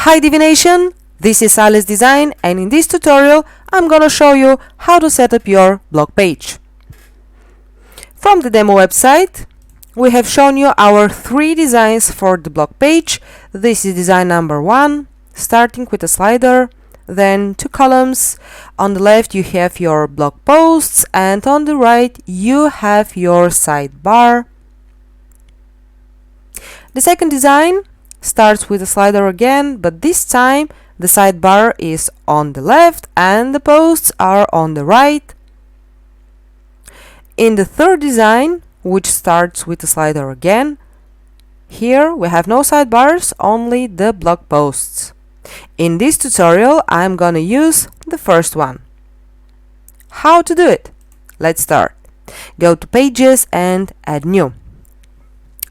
Hi Divination, this is Aless Design, and in this tutorial I'm gonna show you how to set up your blog page. From the demo website we have shown you our 3 designs for the blog page. This is design number 1, starting with a slider, then 2 columns. On the left you have your blog posts, and on the right you have your sidebar. The second design starts with a slider again, but this time the sidebar is on the left and the posts are on the right. In the third design, which starts with a slider again, here we have no sidebars, only the blog posts. In this tutorial I'm gonna use the first one. How to do it? Let's start. Go to Pages and add New.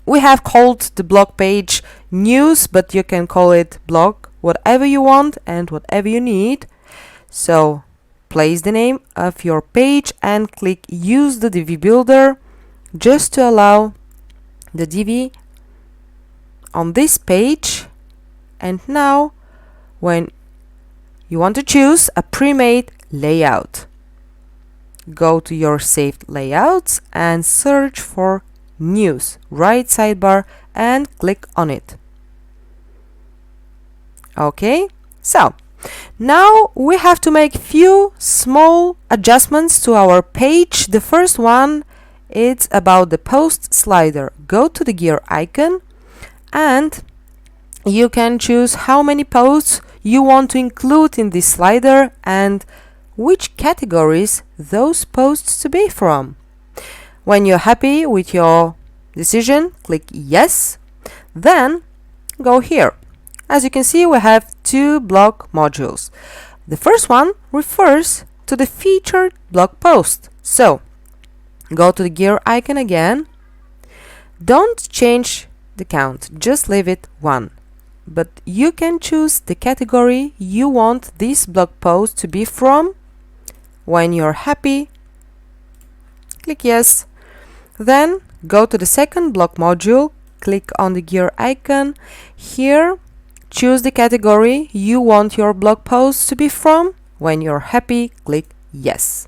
We have called the blog page News, but you can call it blog, whatever you want and whatever you need. So place the name of your page and click Use the Divi Builder just to allow the Divi on this page. And now when you want to choose a pre-made layout, go to your saved layouts and search for News, right sidebar, and click on it. Okay, so now we have to make few small adjustments to our page. The first one is about the post slider. Go to the gear icon and you can choose how many posts you want to include in this slider and which categories those posts to be from. When you're happy with your decision, click Yes, then go here. As you can see, we have 2 blog modules. The first one refers to the featured blog post. So go to the gear icon again. Don't change the count, just leave it 1. But you can choose the category you want this blog post to be from. When you're happy, click Yes. Then go to the second blog module, click on the gear icon. Here, choose the category you want your blog post to be from. When you're happy, click Yes.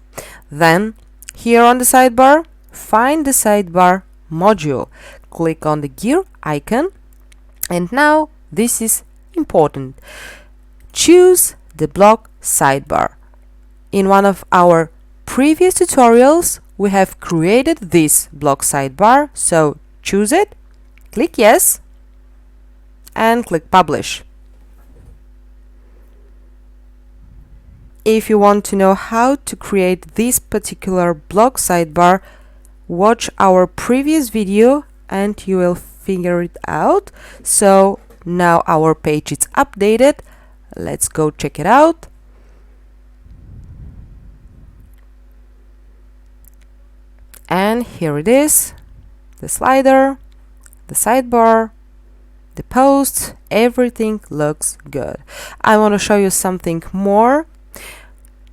Then, here on the sidebar, find the sidebar module. Click on the gear icon. And now, this is important. Choose the blog sidebar. In one of our previous tutorials, we have created this blog sidebar, so choose it, click Yes, and click Publish. If you want to know how to create this particular blog sidebar, watch our previous video and you will figure it out. So now our page is updated. Let's go check it out. And here it is, the slider, the sidebar, the posts, everything looks good. I want to show you something more.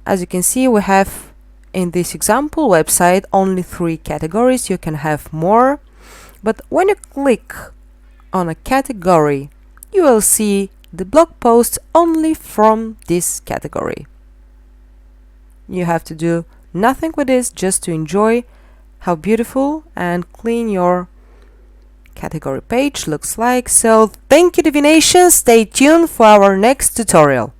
As you can see, we have in this example website only 3 categories. You can have more, but when you click on a category, you will see the blog posts only from this category. You have to do nothing with this, just to enjoy how beautiful and clean your category page looks like. So thank you Divination, stay tuned for our next tutorial.